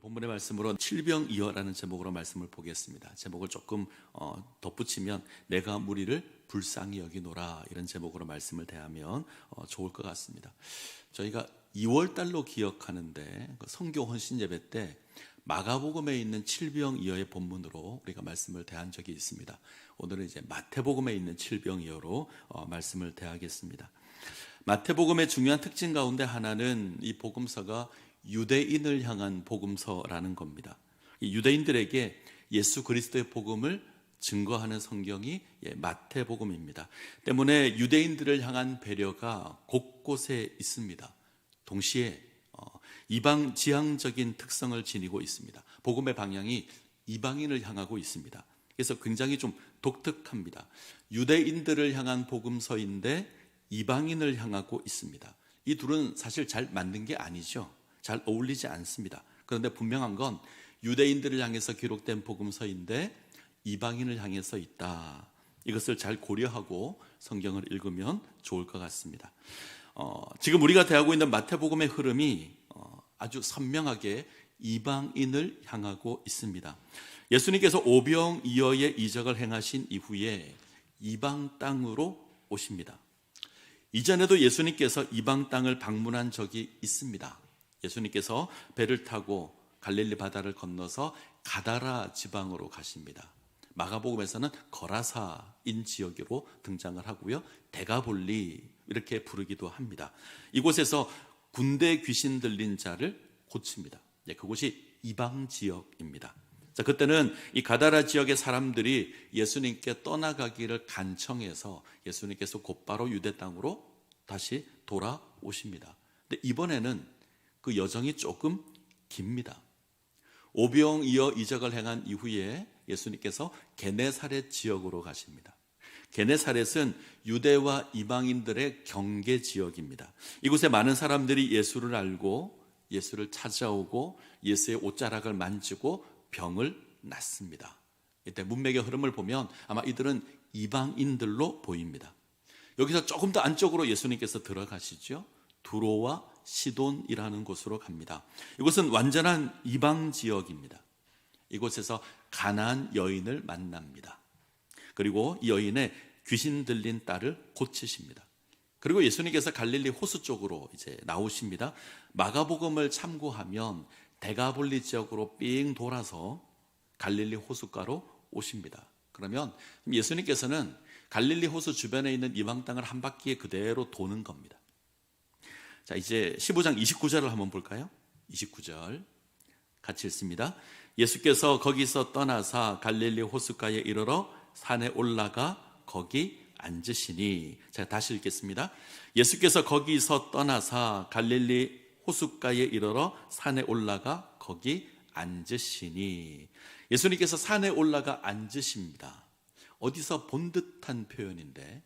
본문의 말씀으로 칠병이어라는 제목으로 말씀을 보겠습니다. 제목을 조금 덧붙이면 내가 무리를 불쌍히 여기노라, 이런 제목으로 말씀을 대하면 좋을 것 같습니다. 저희가 2월 달로 기억하는데 성교 헌신 예배 때 마가복음에 있는 칠병이어의 본문으로 우리가 말씀을 대한 적이 있습니다. 오늘은 이제 마태복음에 있는 칠병이어로 말씀을 대하겠습니다. 마태복음의 중요한 특징 가운데 하나는 이 복음서가 유대인을 향한 복음서라는 겁니다. 이 유대인들에게 예수 그리스도의 복음을 증거하는 성경이 마태복음입니다. 때문에 유대인들을 향한 배려가 곳곳에 있습니다. 동시에 이방 지향적인 특성을 지니고 있습니다. 복음의 방향이 이방인을 향하고 있습니다. 그래서 굉장히 좀 독특합니다. 유대인들을 향한 복음서인데 이방인을 향하고 있습니다. 이 둘은 사실 잘 맞는 게 아니죠. 잘 어울리지 않습니다. 그런데 분명한 건 유대인들을 향해서 기록된 복음서인데 이방인을 향해서 있다. 이것을 잘 고려하고 성경을 읽으면 좋을 것 같습니다. 지금 우리가 대하고 있는 마태복음의 흐름이 아주 선명하게 이방인을 향하고 있습니다. 예수님께서 오병이어의 이적을 행하신 이후에 이방 땅으로 오십니다. 이전에도 예수님께서 이방 땅을 방문한 적이 있습니다. 예수님께서 배를 타고 갈릴리 바다를 건너서 가다라 지방으로 가십니다. 마가복음에서는 거라사인 지역으로 등장을 하고요, 데가볼리 이렇게 부르기도 합니다. 이곳에서 군대 귀신 들린 자를 고칩니다. 그곳이 이방 지역입니다. 자, 그때는 이 가다라 지역의 사람들이 예수님께 떠나가기를 간청해서 예수님께서 곧바로 유대 땅으로 다시 돌아오십니다. 근데 이번에는 그 여정이 조금 깁니다. 오병이어 이적을 행한 이후에 예수님께서 게네사렛 지역으로 가십니다. 게네사렛은 유대와 이방인들의 경계 지역입니다. 이곳에 많은 사람들이 예수를 알고 예수를 찾아오고 예수의 옷자락을 만지고 병을 낫습니다. 이때 문맥의 흐름을 보면 아마 이들은 이방인들로 보입니다. 여기서 조금 더 안쪽으로 예수님께서 들어가시죠. 두로와 시돈이라는 곳으로 갑니다. 이곳은 완전한 이방 지역입니다. 이곳에서 가나안 여인을 만납니다. 그리고 이 여인의 귀신 들린 딸을 고치십니다. 그리고 예수님께서 갈릴리 호수 쪽으로 이제 나오십니다. 마가복음을 참고하면 데가볼리 지역으로 삥 돌아서 갈릴리 호숫가로 오십니다. 그러면 예수님께서는 갈릴리 호수 주변에 있는 이방 땅을 한 바퀴에 그대로 도는 겁니다. 자, 이제 15장 29절을 한번 볼까요? 29절 같이 읽습니다. 예수께서 거기서 떠나사 갈릴리 호숫가에 이르러 산에 올라가 거기 앉으시니. 제가 다시 읽겠습니다. 예수께서 거기서 떠나사 갈릴리 호숫가에 이르러 산에 올라가 거기 앉으시니. 예수님께서 산에 올라가 앉으십니다. 어디서 본 듯한 표현인데,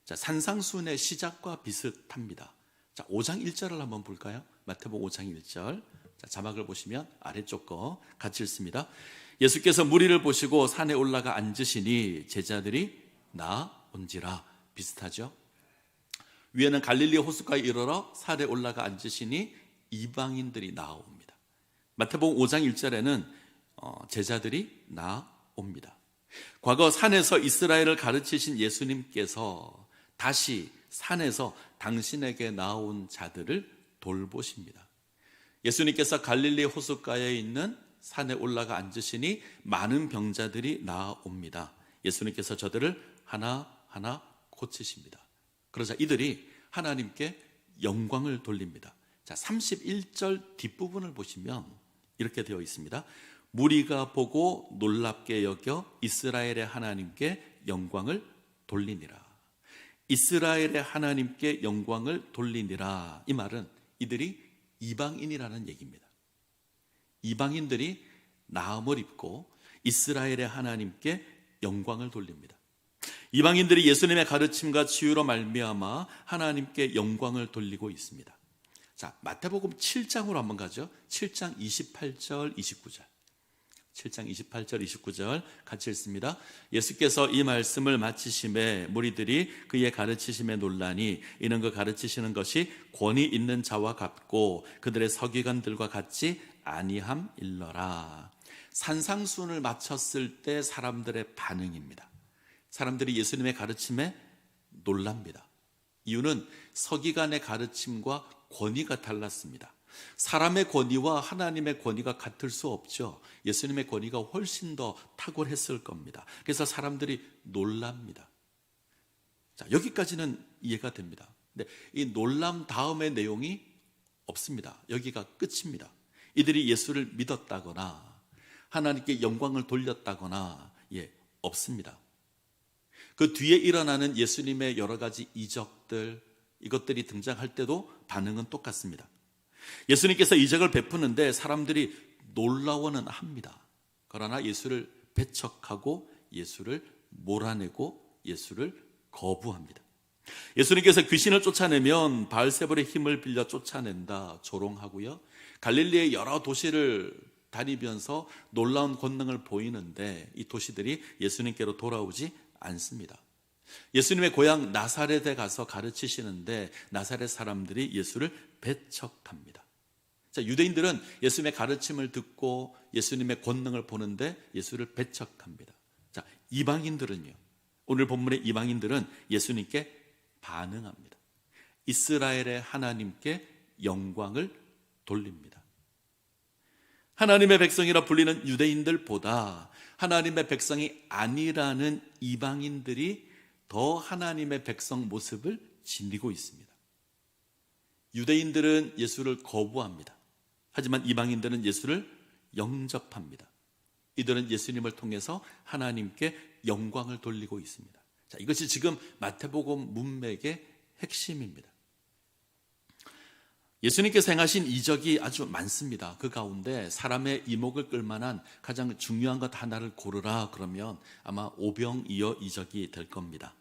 자, 산상수훈의 시작과 비슷합니다. 자, 5장 1절을 한번 볼까요? 마태복음 5장 1절. 자, 자막을 보시면 아래쪽 거 같이 읽습니다. 예수께서 무리를 보시고 산에 올라가 앉으시니 제자들이 나온지라. 비슷하죠? 위에는 갈릴리 호숫가에 이르러 산에 올라가 앉으시니 이방인들이 나옵니다. 마태복음 5장 1절에는 제자들이 나옵니다. 과거 산에서 이스라엘을 가르치신 예수님께서 다시 산에서 당신에게 나온 자들을 돌보십니다. 예수님께서 갈릴리 호숫가에 있는 산에 올라가 앉으시니 많은 병자들이 나옵니다. 예수님께서 저들을 하나하나 고치십니다. 그러자 이들이 하나님께 영광을 돌립니다. 자, 31절 뒷부분을 보시면 이렇게 되어 있습니다. 무리가 보고 놀랍게 여겨 이스라엘의 하나님께 영광을 돌리니라. 이스라엘의 하나님께 영광을 돌리니라. 이 말은 이들이 이방인이라는 얘기입니다. 이방인들이 나음을 입고 이스라엘의 하나님께 영광을 돌립니다. 이방인들이 예수님의 가르침과 치유로 말미암아 하나님께 영광을 돌리고 있습니다. 자, 마태복음 7장으로 한번 가죠. 7장 28절 29절. 7장 28절 29절 같이 읽습니다. 예수께서 이 말씀을 마치심에 무리들이 그의 가르치심에 놀라니 이는 그 가르치시는 것이 권위 있는 자와 같고 그들의 서기관들과 같지 아니함일러라. 산상수훈을 마쳤을 때 사람들의 반응입니다. 사람들이 예수님의 가르침에 놀랍니다. 이유는 서기관의 가르침과 권위가 달랐습니다. 사람의 권위와 하나님의 권위가 같을 수 없죠. 예수님의 권위가 훨씬 더 탁월했을 겁니다. 그래서 사람들이 놀랍니다. 자, 여기까지는 이해가 됩니다. 근데 이 놀람 다음의 내용이 없습니다. 여기가 끝입니다. 이들이 예수를 믿었다거나 하나님께 영광을 돌렸다거나 없습니다. 그 뒤에 일어나는 예수님의 여러 가지 이적들, 이것들이 등장할 때도 반응은 똑같습니다. 예수님께서 이적을 베푸는데 사람들이 놀라워는 합니다. 그러나 예수를 배척하고 예수를 몰아내고 예수를 거부합니다. 예수님께서 귀신을 쫓아내면 바알세불의 힘을 빌려 쫓아낸다 조롱하고요. 갈릴리의 여러 도시를 다니면서 놀라운 권능을 보이는데 이 도시들이 예수님께로 돌아오지 않습니다. 예수님의 고향 나사렛에 가서 가르치시는데 나사렛 사람들이 예수를 배척합니다. 자, 유대인들은 예수님의 가르침을 듣고 예수님의 권능을 보는데 예수를 배척합니다. 자, 이방인들은요. 오늘 본문의 이방인들은 예수님께 반응합니다. 이스라엘의 하나님께 영광을 돌립니다. 하나님의 백성이라 불리는 유대인들보다 하나님의 백성이 아니라는 이방인들이 더 하나님의 백성 모습을 지니고 있습니다. 유대인들은 예수를 거부합니다. 하지만 이방인들은 예수를 영접합니다. 이들은 예수님을 통해서 하나님께 영광을 돌리고 있습니다. 자, 이것이 지금 마태복음 문맥의 핵심입니다. 예수님께서 행하신 이적이 아주 많습니다. 그 가운데 사람의 이목을 끌만한 가장 중요한 것 하나를 고르라 그러면 아마 오병이어 이적이 될 겁니다.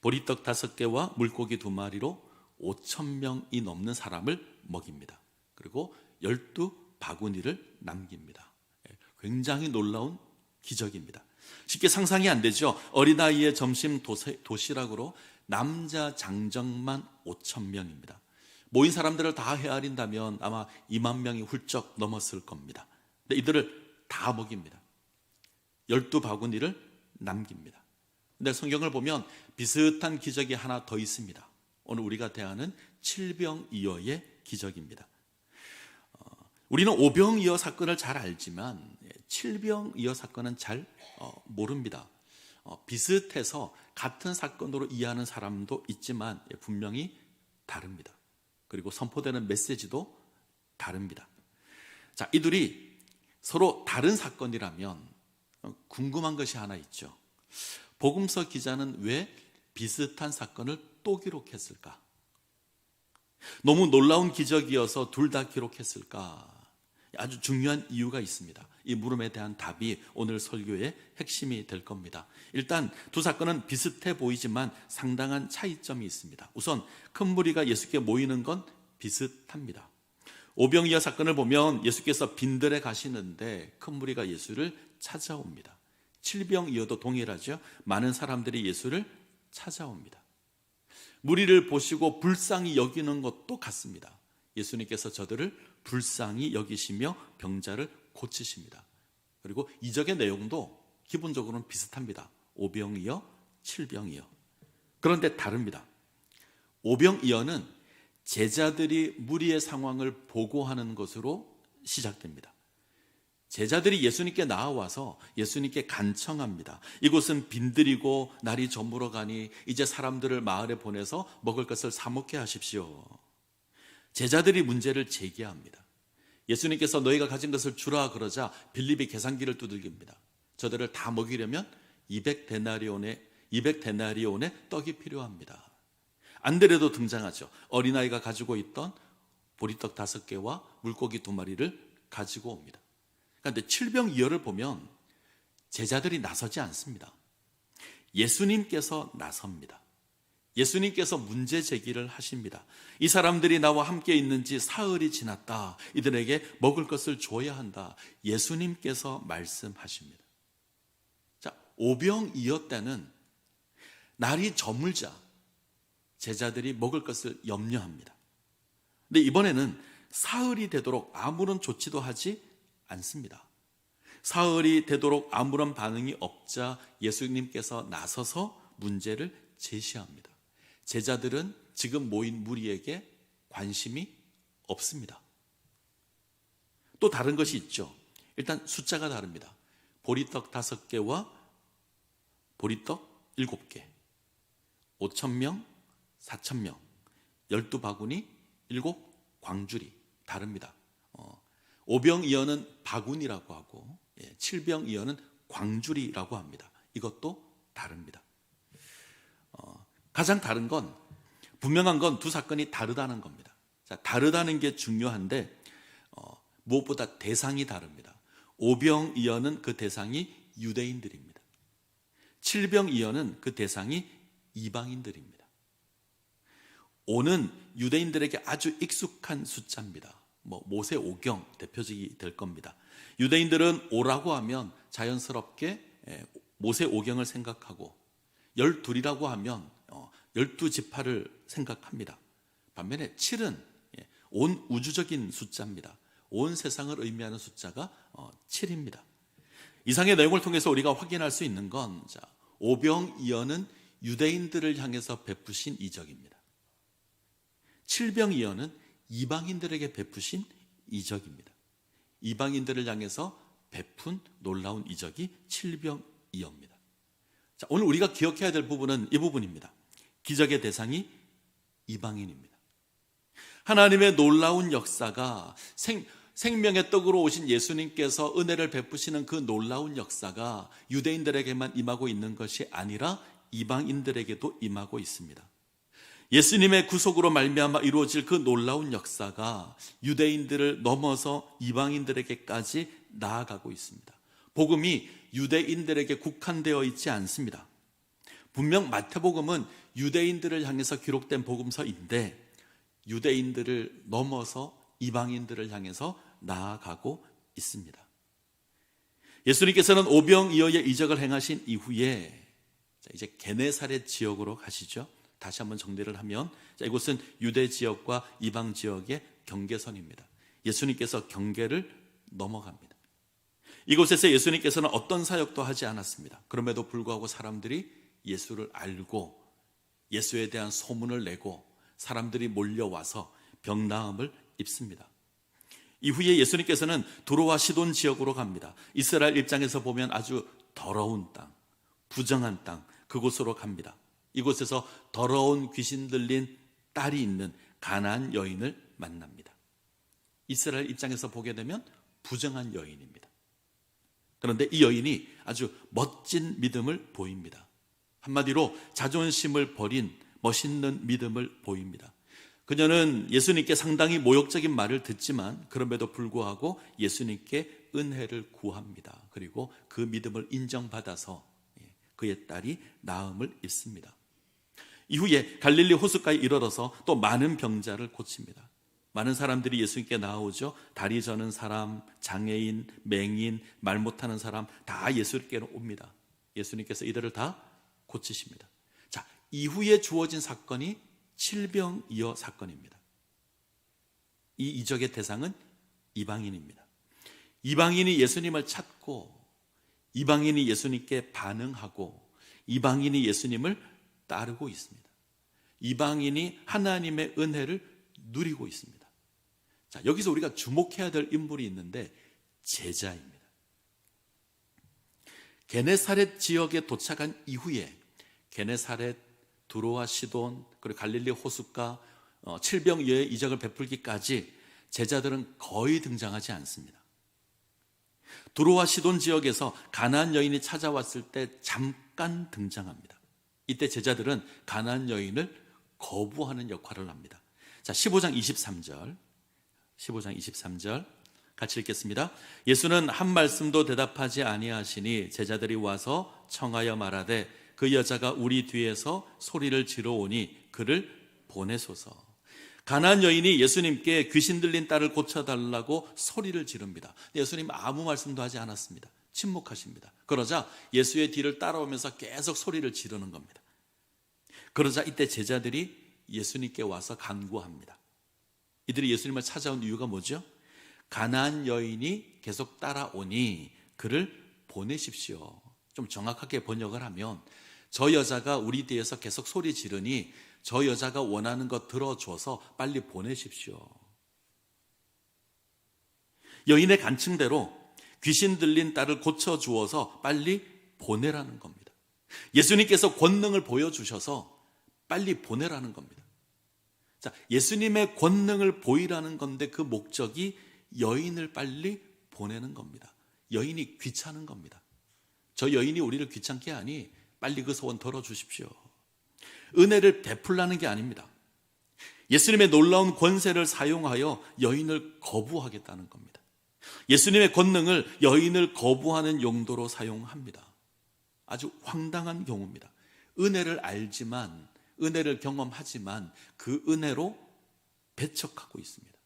보리떡 5개와 물고기 2마리로 5,000명이 넘는 사람을 먹입니다. 그리고 12바구니를 남깁니다. 굉장히 놀라운 기적입니다. 쉽게 상상이 안 되죠. 어린아이의 점심 도시락으로 남자 장정만 5,000명입니다. 모인 사람들을 다 헤아린다면 아마 2만 명이 훌쩍 넘었을 겁니다. 근데 이들을 다 먹입니다. 12바구니를 남깁니다. 근데 성경을 보면 비슷한 기적이 하나 더 있습니다. 오늘 우리가 대하는 칠병이어의 기적입니다. 우리는 오병이어 사건을 잘 알지만 칠병이어 사건은 잘 모릅니다. 비슷해서 같은 사건으로 이해하는 사람도 있지만 분명히 다릅니다. 그리고 선포되는 메시지도 다릅니다. 자, 이들이 서로 다른 사건이라면 궁금한 것이 하나 있죠. 복음서 기자는 왜 비슷한 사건을 또 기록했을까? 너무 놀라운 기적이어서 둘 다 기록했을까? 아주 중요한 이유가 있습니다. 이 물음에 대한 답이 오늘 설교의 핵심이 될 겁니다. 일단 두 사건은 비슷해 보이지만 상당한 차이점이 있습니다. 우선 큰 무리가 예수께 모이는 건 비슷합니다. 오병이어 사건을 보면 예수께서 빈들에 가시는데 큰 무리가 예수를 찾아옵니다. 칠병이어도 동일하죠. 많은 사람들이 예수를 찾아옵니다. 무리를 보시고 불쌍히 여기는 것도 같습니다. 예수님께서 저들을 불쌍히 여기시며 병자를 고치십니다. 그리고 이적의 내용도 기본적으로는 비슷합니다. 오병이어, 칠병이어. 그런데 다릅니다. 오병이어는 제자들이 무리의 상황을 보고하는 것으로 시작됩니다. 제자들이 예수님께 나와서 예수님께 간청합니다. 이곳은 빈들이고 날이 저물어 가니 이제 사람들을 마을에 보내서 먹을 것을 사 먹게 하십시오. 제자들이 문제를 제기합니다. 예수님께서 너희가 가진 것을 주라 그러자 빌립이 계산기를 두들깁니다. 저들을 다 먹이려면 200데나리온의 떡이 필요합니다. 안드레도 등장하죠. 어린아이가 가지고 있던 보리떡 5개와 물고기 2마리를 가지고 옵니다. 그런데 칠병이어를 보면 제자들이 나서지 않습니다. 예수님께서 나섭니다. 예수님께서 문제 제기를 하십니다. 이 사람들이 나와 함께 있는지 사흘이 지났다. 이들에게 먹을 것을 줘야 한다. 예수님께서 말씀하십니다. 자, 오병이어 때는 날이 저물자 제자들이 먹을 것을 염려합니다. 근데 이번에는 사흘이 되도록 아무런 조치도 하지 않습니다. 사흘이 되도록 아무런 반응이 없자 예수님께서 나서서 문제를 제시합니다. 제자들은 지금 모인 무리에게 관심이 없습니다. 또 다른 것이 있죠. 일단 숫자가 다릅니다. 보리떡 5개와 보리떡 7개, 5,000명, 4,000명, 12바구니, 7광주리 다릅니다. 오병이어는 바구니라고 하고 7병이어는 광주리라고 합니다. 이것도 다릅니다. 가장 다른 건, 분명한 건 두 사건이 다르다는 겁니다. 자, 다르다는 게 중요한데 무엇보다 대상이 다릅니다. 오병이어는 그 대상이 유대인들입니다. 7병이어는 그 대상이 이방인들입니다. 5는 유대인들에게 아주 익숙한 숫자입니다. 모세 오경 대표적이 될 겁니다. 유대인들은 5라고 하면 자연스럽게 모세 오경을 생각하고 12이라고 하면 12지파를 생각합니다. 반면에 7은 온 우주적인 숫자입니다. 온 세상을 의미하는 숫자가 7입니다. 이상의 내용을 통해서 우리가 확인할 수 있는 건 오병이어는 유대인들을 향해서 베푸신 이적입니다. 7병이어는 이방인들에게 베푸신 이적입니다. 이방인들을 향해서 베푼 놀라운 이적이 7병이어입니다. 자, 오늘 우리가 기억해야 될 부분은 이 부분입니다. 기적의 대상이 이방인입니다. 하나님의 놀라운 역사가 생명의 떡으로 오신 예수님께서 은혜를 베푸시는 그 놀라운 역사가 유대인들에게만 임하고 있는 것이 아니라 이방인들에게도 임하고 있습니다. 예수님의 구속으로 말미암아 이루어질 그 놀라운 역사가 유대인들을 넘어서 이방인들에게까지 나아가고 있습니다. 복음이 유대인들에게 국한되어 있지 않습니다. 분명 마태복음은 유대인들을 향해서 기록된 복음서인데 유대인들을 넘어서 이방인들을 향해서 나아가고 있습니다. 예수님께서는 오병이어의 이적을 행하신 이후에 이제 게네사렛 지역으로 가시죠. 다시 한번 정리를 하면 이곳은 유대 지역과 이방 지역의 경계선입니다. 예수님께서 경계를 넘어갑니다. 이곳에서 예수님께서는 어떤 사역도 하지 않았습니다. 그럼에도 불구하고 사람들이 예수를 알고 예수에 대한 소문을 내고 사람들이 몰려와서 병나음을 입습니다. 이후에 예수님께서는 두로와 시돈 지역으로 갑니다. 이스라엘 입장에서 보면 아주 더러운 땅, 부정한 땅, 그곳으로 갑니다. 이곳에서 더러운 귀신 들린 딸이 있는 가나안 여인을 만납니다. 이스라엘 입장에서 보게 되면 부정한 여인입니다. 그런데 이 여인이 아주 멋진 믿음을 보입니다. 한마디로 자존심을 버린 멋있는 믿음을 보입니다. 그녀는 예수님께 상당히 모욕적인 말을 듣지만 그럼에도 불구하고 예수님께 은혜를 구합니다. 그리고 그 믿음을 인정받아서 그의 딸이 나음을 입습니다. 이후에 갈릴리 호숫가에 이르러서 또 많은 병자를 고칩니다. 많은 사람들이 예수님께 나오죠. 다리 저는 사람, 장애인, 맹인, 말 못하는 사람 다 예수님께로 옵니다. 예수님께서 이들을 다 고치십니다. 자, 이후에 주어진 사건이 7병이어 사건입니다. 이 이적의 대상은 이방인입니다. 이방인이 예수님을 찾고 이방인이 예수님께 반응하고 이방인이 예수님을 따르고 있습니다. 이방인이 하나님의 은혜를 누리고 있습니다. 자, 여기서 우리가 주목해야 될 인물이 있는데 제자입니다. 게네사렛 지역에 도착한 이후에 게네사렛, 두로와 시돈, 그리고 갈릴리 호숫가 7병이어의 이적을 베풀기까지 제자들은 거의 등장하지 않습니다. 두로와 시돈 지역에서 가나안 여인이 찾아왔을 때 잠깐 등장합니다. 이때 제자들은 가나안 여인을 거부하는 역할을 합니다. 자, 15장 23절 같이 읽겠습니다. 예수는 한 말씀도 대답하지 아니하시니 제자들이 와서 청하여 말하되 그 여자가 우리 뒤에서 소리를 지르오니 그를 보내소서. 가나안 여인이 예수님께 귀신 들린 딸을 고쳐달라고 소리를 지릅니다. 예수님 아무 말씀도 하지 않았습니다. 침묵하십니다. 그러자 예수의 뒤를 따라오면서 계속 소리를 지르는 겁니다. 그러자 이때 제자들이 예수님께 와서 간구합니다. 이들이 예수님을 찾아온 이유가 뭐죠? 가나안 여인이 계속 따라오니 그를 보내십시오. 좀 정확하게 번역을 하면 저 여자가 우리 뒤에서 계속 소리 지르니 저 여자가 원하는 거 들어줘서 빨리 보내십시오. 여인의 간증대로 귀신 들린 딸을 고쳐주어서 빨리 보내라는 겁니다. 예수님께서 권능을 보여주셔서 빨리 보내라는 겁니다. 자, 예수님의 권능을 보이라는 건데 그 목적이 여인을 빨리 보내는 겁니다. 여인이 귀찮은 겁니다. 저 여인이 우리를 귀찮게 하니 빨리 그 소원 덜어주십시오. 은혜를 베풀라는 게 아닙니다. 예수님의 놀라운 권세를 사용하여 여인을 거부하겠다는 겁니다. 예수님의 권능을 여인을 거부하는 용도로 사용합니다. 아주 황당한 경우입니다. 은혜를 알지만, 은혜를 경험하지만 그 은혜로 배척하고 있습니다.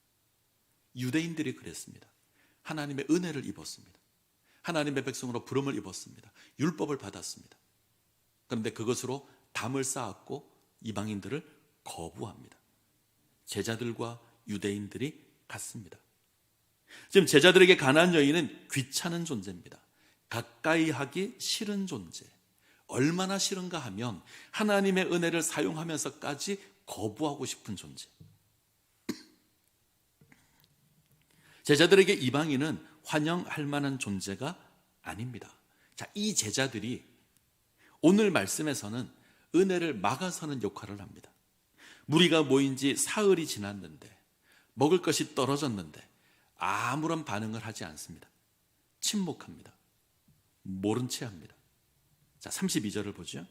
유대인들이 그랬습니다. 하나님의 은혜를 입었습니다. 하나님의 백성으로 부름을 입었습니다. 율법을 받았습니다. 그런데 그것으로 담을 쌓았고 이방인들을 거부합니다. 제자들과 유대인들이 같습니다. 지금 제자들에게 가나안 여인은 귀찮은 존재입니다. 가까이 하기 싫은 존재. 얼마나 싫은가 하면 하나님의 은혜를 사용하면서까지 거부하고 싶은 존재. 제자들에게 이방인은 환영할 만한 존재가 아닙니다. 자, 이 제자들이 오늘 말씀에서는 은혜를 막아서는 역할을 합니다. 무리가 모인 지 사흘이 지났는데 먹을 것이 떨어졌는데 아무런 반응을 하지 않습니다. 침묵합니다. 모른 채 합니다. 자, 32절을 보죠.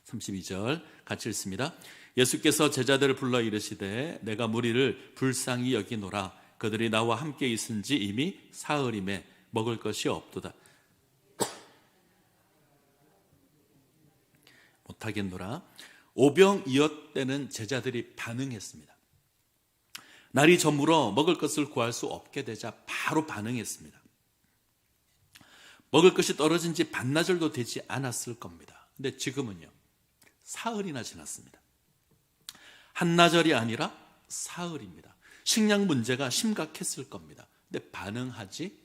32절 같이 읽습니다. 예수께서 제자들을 불러 이르시되 내가 무리를 불쌍히 여기노라. 그들이 나와 함께 있은지 이미 사흘임에 먹을 것이 없도다. 못하겠노라. 오병이어때는 제자들이 반응했습니다. 날이 저물어 먹을 것을 구할 수 없게 되자 바로 반응했습니다. 먹을 것이 떨어진 지 반나절도 되지 않았을 겁니다. 근데 지금은요, 사흘이나 지났습니다. 한나절이 아니라 사흘입니다. 식량 문제가 심각했을 겁니다. 근데 반응하지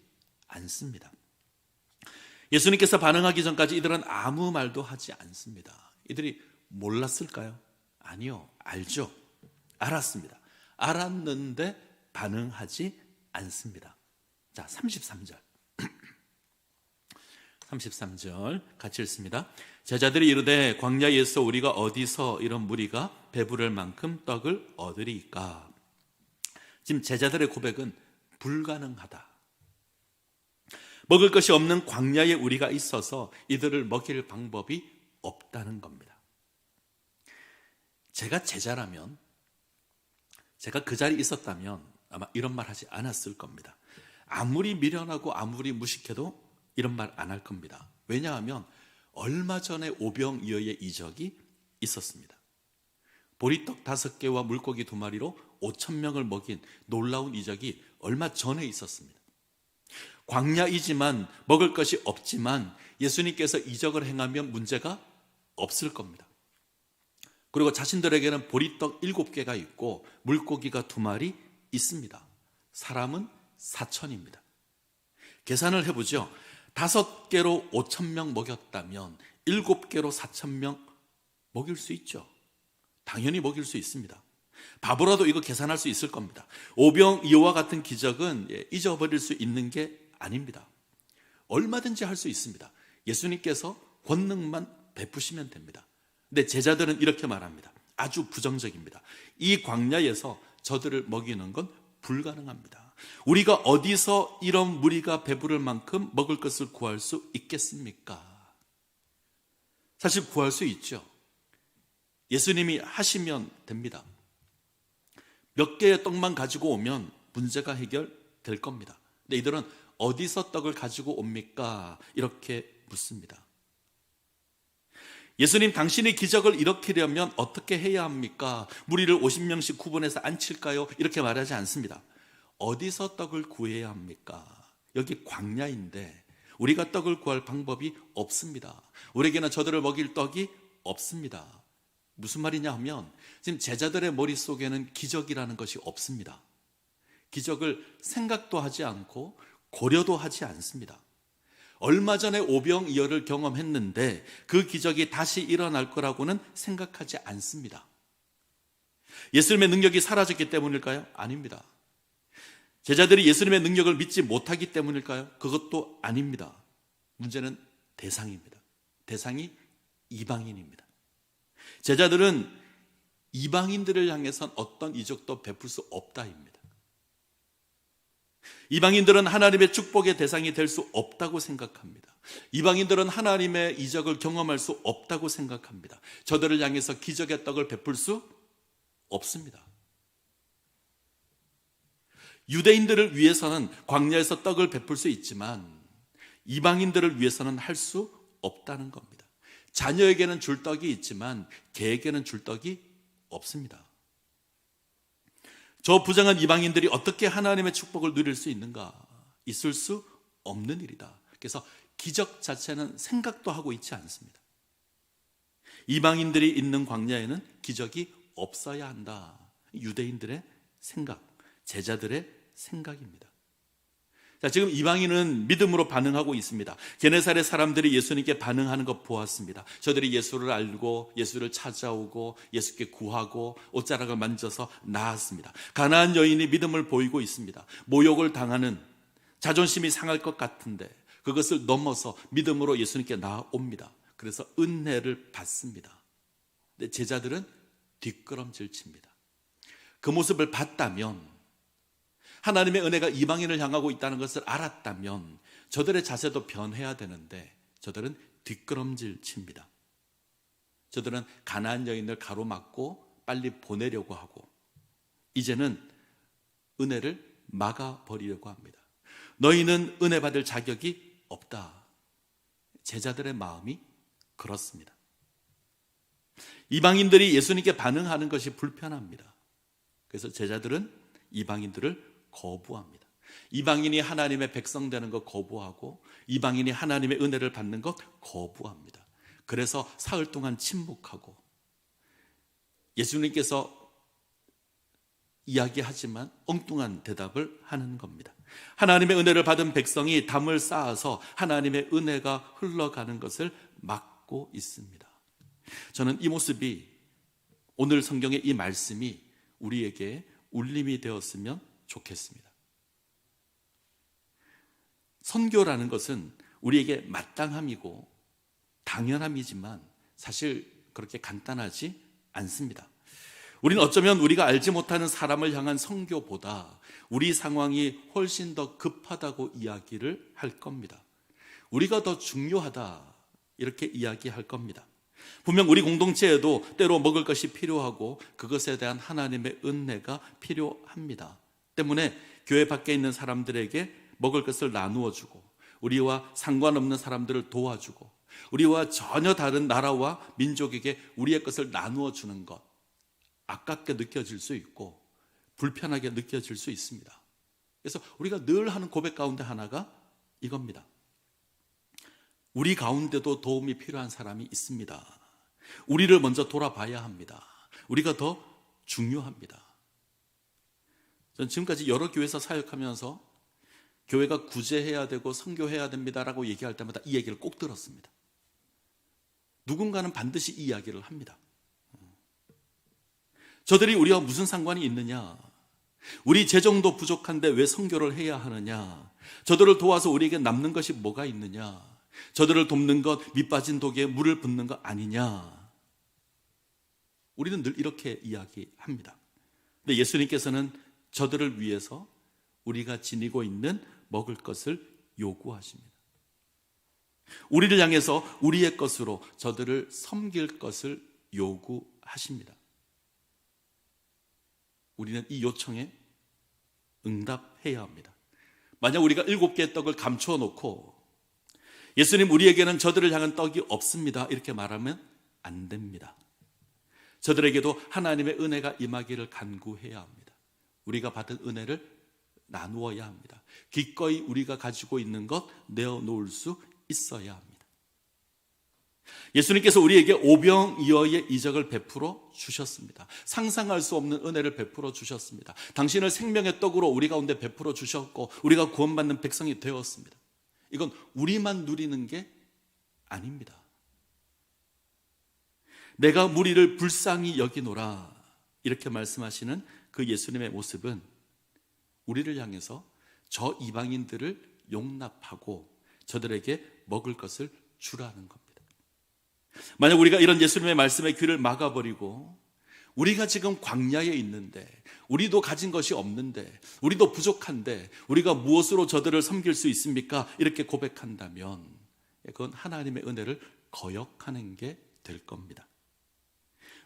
않습니다. 예수님께서 반응하기 전까지 이들은 아무 말도 하지 않습니다. 이들이 몰랐을까요? 아니요, 알죠. 알았습니다. 알았는데 반응하지 않습니다. 자, 33절. 33절 같이 읽습니다. 제자들이 이르되 광야에서 우리가 어디서 이런 무리가 배부를 만큼 떡을 얻으리까? 지금 제자들의 고백은 불가능하다. 먹을 것이 없는 광야에 우리가 있어서 이들을 먹일 방법이 없다는 겁니다. 제가 제자라면, 제가 그 자리에 있었다면 아마 이런 말 하지 않았을 겁니다. 아무리 미련하고 아무리 무식해도 이런 말 안 할 겁니다. 왜냐하면 얼마 전에 오병이어의 이적이 있었습니다. 보리떡 5개와 물고기 2마리로 5,000명을 먹인 놀라운 이적이 얼마 전에 있었습니다. 광야이지만 먹을 것이 없지만 예수님께서 이적을 행하면 문제가 없을 겁니다. 그리고 자신들에게는 보리떡 7개가 있고 물고기가 2마리 있습니다. 사람은 4,000입니다. 계산을 해보죠. 5개로 5,000명 먹였다면 7개로 4,000명 먹일 수 있죠. 당연히 먹일 수 있습니다. 바보라도 이거 계산할 수 있을 겁니다. 오병이어와 같은 기적은 잊어버릴 수 있는 게 아닙니다. 얼마든지 할 수 있습니다. 예수님께서 권능만 베푸시면 됩니다. 근데 제자들은 이렇게 말합니다. 아주 부정적입니다. 이 광야에서 저들을 먹이는 건 불가능합니다. 우리가 어디서 이런 무리가 배부를 만큼 먹을 것을 구할 수 있겠습니까? 사실 구할 수 있죠. 예수님이 하시면 됩니다. 몇 개의 떡만 가지고 오면 문제가 해결될 겁니다. 근데 이들은 어디서 떡을 가지고 옵니까? 이렇게 묻습니다. 예수님, 당신이 기적을 일으키려면 어떻게 해야 합니까? 무리를 50명씩 구분해서 앉힐까요? 이렇게 말하지 않습니다. 어디서 떡을 구해야 합니까? 여기 광야인데 우리가 떡을 구할 방법이 없습니다. 우리에게는 저들을 먹일 떡이 없습니다. 무슨 말이냐 하면 지금 제자들의 머릿속에는 기적이라는 것이 없습니다. 기적을 생각도 하지 않고 고려도 하지 않습니다. 얼마 전에 오병이어를 경험했는데 그 기적이 다시 일어날 거라고는 생각하지 않습니다. 예수님의 능력이 사라졌기 때문일까요? 아닙니다. 제자들이 예수님의 능력을 믿지 못하기 때문일까요? 그것도 아닙니다. 문제는 대상입니다. 대상이 이방인입니다. 제자들은 이방인들을 향해선 어떤 이적도 베풀 수 없다입니다. 이방인들은 하나님의 축복의 대상이 될 수 없다고 생각합니다. 이방인들은 하나님의 이적을 경험할 수 없다고 생각합니다. 저들을 향해서 기적의 떡을 베풀 수 없습니다. 유대인들을 위해서는 광야에서 떡을 베풀 수 있지만 이방인들을 위해서는 할 수 없다는 겁니다. 자녀에게는 줄 떡이 있지만 개에게는 줄 떡이 없습니다. 저 부정한 이방인들이 어떻게 하나님의 축복을 누릴 수 있는가? 있을 수 없는 일이다. 그래서 기적 자체는 생각도 하고 있지 않습니다. 이방인들이 있는 광야에는 기적이 없어야 한다. 유대인들의 생각, 제자들의 생각입니다. 자, 지금 이방인은 믿음으로 반응하고 있습니다. 게네사렛 사람들이 예수님께 반응하는 것 보았습니다. 저들이 예수를 알고 예수를 찾아오고 예수께 구하고 옷자락을 만져서 나았습니다. 가나안 여인이 믿음을 보이고 있습니다. 모욕을 당하는, 자존심이 상할 것 같은데 그것을 넘어서 믿음으로 예수님께 나아옵니다. 그래서 은혜를 받습니다. 근데 제자들은 뒷걸음질 칩니다. 그 모습을 봤다면, 하나님의 은혜가 이방인을 향하고 있다는 것을 알았다면 저들의 자세도 변해야 되는데 저들은 뒷걸음질 칩니다. 저들은 가나안 여인을 가로막고 빨리 보내려고 하고 이제는 은혜를 막아버리려고 합니다. 너희는 은혜 받을 자격이 없다. 제자들의 마음이 그렇습니다. 이방인들이 예수님께 반응하는 것이 불편합니다. 그래서 제자들은 이방인들을 거부합니다. 이방인이 하나님의 백성 되는 것 거부하고 이방인이 하나님의 은혜를 받는 것 거부합니다. 그래서 사흘 동안 침묵하고 예수님께서 이야기하지만 엉뚱한 대답을 하는 겁니다. 하나님의 은혜를 받은 백성이 담을 쌓아서 하나님의 은혜가 흘러가는 것을 막고 있습니다. 저는 이 모습이, 오늘 성경의 이 말씀이 우리에게 울림이 되었으면 좋겠습니다. 선교라는 것은 우리에게 마땅함이고 당연함이지만 사실 그렇게 간단하지 않습니다. 우리는 어쩌면 우리가 알지 못하는 사람을 향한 선교보다 우리 상황이 훨씬 더 급하다고 이야기를 할 겁니다. 우리가 더 중요하다, 이렇게 이야기할 겁니다. 분명 우리 공동체에도 때로 먹을 것이 필요하고 그것에 대한 하나님의 은혜가 필요합니다. 때문에 교회 밖에 있는 사람들에게 먹을 것을 나누어 주고 우리와 상관없는 사람들을 도와주고 우리와 전혀 다른 나라와 민족에게 우리의 것을 나누어 주는 것, 아깝게 느껴질 수 있고 불편하게 느껴질 수 있습니다. 그래서 우리가 늘 하는 고백 가운데 하나가 이겁니다. 우리 가운데도 도움이 필요한 사람이 있습니다. 우리를 먼저 돌아봐야 합니다. 우리가 더 중요합니다. 전 지금까지 여러 교회에서 사역하면서 교회가 구제해야 되고 선교해야 됩니다라고 얘기할 때마다 이 얘기를 꼭 들었습니다. 누군가는 반드시 이 이야기를 합니다. 저들이 우리와 무슨 상관이 있느냐? 우리 재정도 부족한데 왜 선교를 해야 하느냐? 저들을 도와서 우리에게 남는 것이 뭐가 있느냐? 저들을 돕는 것, 밑빠진 독에 물을 붓는 것 아니냐? 우리는 늘 이렇게 이야기합니다. 근데 예수님께서는 저들을 위해서 우리가 지니고 있는 먹을 것을 요구하십니다. 우리를 향해서 우리의 것으로 저들을 섬길 것을 요구하십니다. 우리는 이 요청에 응답해야 합니다. 만약 우리가 7개의 떡을 감추어 놓고 예수님, 우리에게는 저들을 향한 떡이 없습니다, 이렇게 말하면 안 됩니다. 저들에게도 하나님의 은혜가 임하기를 간구해야 합니다. 우리가 받은 은혜를 나누어야 합니다. 기꺼이 우리가 가지고 있는 것 내어놓을 수 있어야 합니다. 예수님께서 우리에게 오병이어의 이적을 베풀어 주셨습니다. 상상할 수 없는 은혜를 베풀어 주셨습니다. 당신을 생명의 떡으로 우리 가운데 베풀어 주셨고 우리가 구원받는 백성이 되었습니다. 이건 우리만 누리는 게 아닙니다. 내가 무리를 불쌍히 여기노라 이렇게 말씀하시는 그 예수님의 모습은 우리를 향해서 저 이방인들을 용납하고 저들에게 먹을 것을 주라는 겁니다. 만약 우리가 이런 예수님의 말씀에 귀를 막아버리고 우리가 지금 광야에 있는데 우리도 가진 것이 없는데 우리도 부족한데 우리가 무엇으로 저들을 섬길 수 있습니까? 이렇게 고백한다면 그건 하나님의 은혜를 거역하는 게 될 겁니다.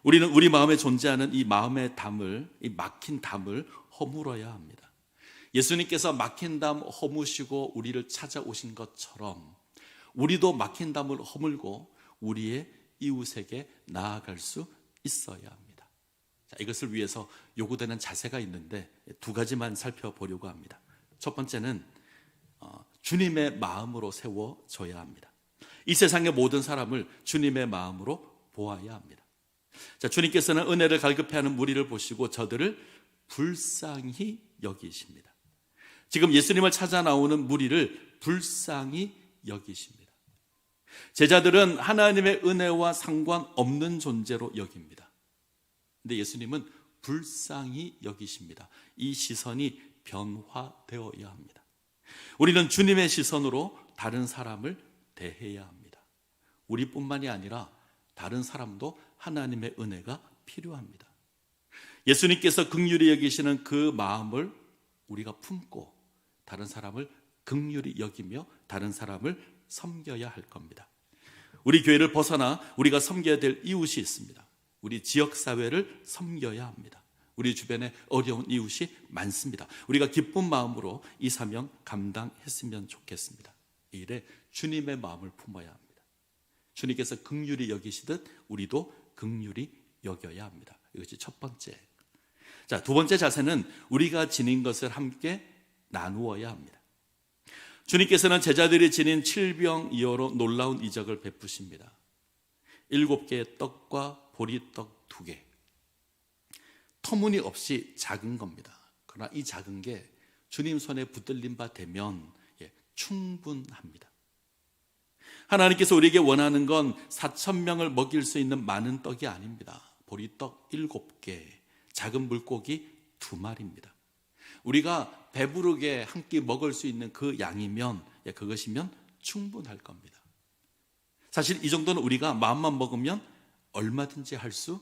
우리는 우리 마음에 존재하는 이 마음의 담을, 이 막힌 담을 허물어야 합니다. 예수님께서 막힌 담 허무시고 우리를 찾아오신 것처럼 우리도 막힌 담을 허물고 우리의 이웃에게 나아갈 수 있어야 합니다. 자, 이것을 위해서 요구되는 자세가 있는데 두 가지만 살펴보려고 합니다. 첫 번째는 주님의 마음으로 세워져야 합니다. 이 세상의 모든 사람을 주님의 마음으로 보아야 합니다. 자, 주님께서는 은혜를 갈급해하는 무리를 보시고 저들을 불쌍히 여기십니다. 지금 예수님을 찾아 나오는 무리를 불쌍히 여기십니다. 제자들은 하나님의 은혜와 상관없는 존재로 여깁니다. 근데 예수님은 불쌍히 여기십니다. 이 시선이 변화되어야 합니다. 우리는 주님의 시선으로 다른 사람을 대해야 합니다. 우리뿐만이 아니라 다른 사람도 하나님의 은혜가 필요합니다. 예수님께서 긍휼히 여기시는 그 마음을 우리가 품고 다른 사람을 긍휼히 여기며 다른 사람을 섬겨야 할 겁니다. 우리 교회를 벗어나 우리가 섬겨야 될 이웃이 있습니다. 우리 지역사회를 섬겨야 합니다. 우리 주변에 어려운 이웃이 많습니다. 우리가 기쁜 마음으로 이 사명 감당했으면 좋겠습니다. 이 일에 주님의 마음을 품어야 합니다. 주님께서 긍휼히 여기시듯 우리도 긍휼히 여겨야 합니다. 이것이 첫 번째. 자, 두 번째 자세는 우리가 지닌 것을 함께 나누어야 합니다. 주님께서는 제자들이 지닌 칠병이어로 놀라운 이적을 베푸십니다. 7개의 떡과 보리떡 2개. 터무니없이 작은 겁니다. 그러나 이 작은 게 주님 손에 붙들린 바 되면 충분합니다. 하나님께서 우리에게 원하는 건 4,000명을 먹일 수 있는 많은 떡이 아닙니다. 보리떡 7개, 작은 물고기 2마리입니다. 우리가 배부르게 한 끼 먹을 수 있는 그 양이면, 그것이면 충분할 겁니다. 사실 이 정도는 우리가 마음만 먹으면 얼마든지 할 수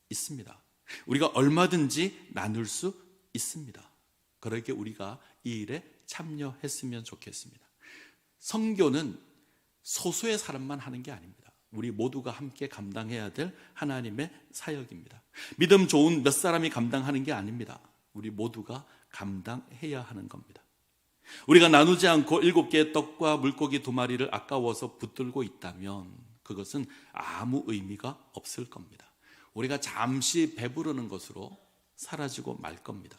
있습니다. 우리가 얼마든지 나눌 수 있습니다. 그러기에 우리가 이 일에 참여했으면 좋겠습니다. 선교는 소수의 사람만 하는 게 아닙니다. 우리 모두가 함께 감당해야 될 하나님의 사역입니다. 믿음 좋은 몇 사람이 감당하는 게 아닙니다. 우리 모두가 감당해야 하는 겁니다. 우리가 나누지 않고 7개의 떡과 물고기 2마리를 아까워서 붙들고 있다면 그것은 아무 의미가 없을 겁니다. 우리가 잠시 배부르는 것으로 사라지고 말 겁니다.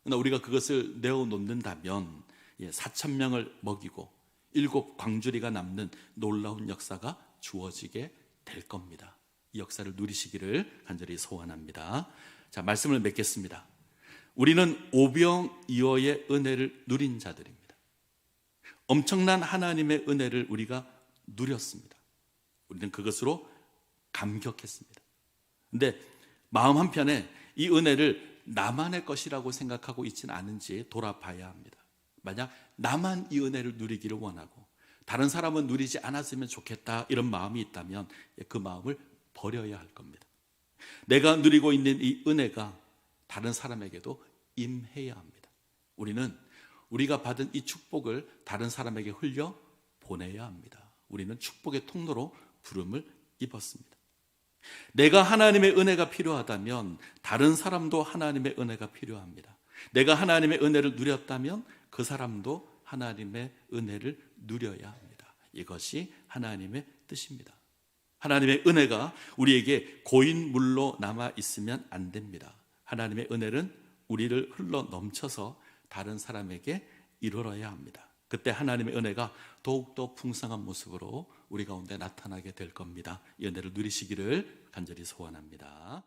그러나 우리가 그것을 내어놓는다면 4,000명을 먹이고 7 광주리가 남는 놀라운 역사가 주어지게 될 겁니다. 이 역사를 누리시기를 간절히 소원합니다. 자, 말씀을 맺겠습니다. 우리는 오병이어의 은혜를 누린 자들입니다. 엄청난 하나님의 은혜를 우리가 누렸습니다. 우리는 그것으로 감격했습니다. 그런데 마음 한편에 이 은혜를 나만의 것이라고 생각하고 있지는 않은지 돌아봐야 합니다. 만약 나만 이 은혜를 누리기를 원하고 다른 사람은 누리지 않았으면 좋겠다 이런 마음이 있다면 그 마음을 버려야 할 겁니다. 내가 누리고 있는 이 은혜가 다른 사람에게도 임해야 합니다. 우리는 우리가 받은 이 축복을 다른 사람에게 흘려 보내야 합니다. 우리는 축복의 통로로 부름을 입었습니다. 내가 하나님의 은혜가 필요하다면 다른 사람도 하나님의 은혜가 필요합니다. 내가 하나님의 은혜를 누렸다면 그 사람도 하나님의 은혜를 누려야 합니다. 이것이 하나님의 뜻입니다. 하나님의 은혜가 우리에게 고인물로 남아 있으면 안 됩니다. 하나님의 은혜는 우리를 흘러 넘쳐서 다른 사람에게 이르러야 합니다. 그때 하나님의 은혜가 더욱더 풍성한 모습으로 우리 가운데 나타나게 될 겁니다. 이 은혜를 누리시기를 간절히 소원합니다.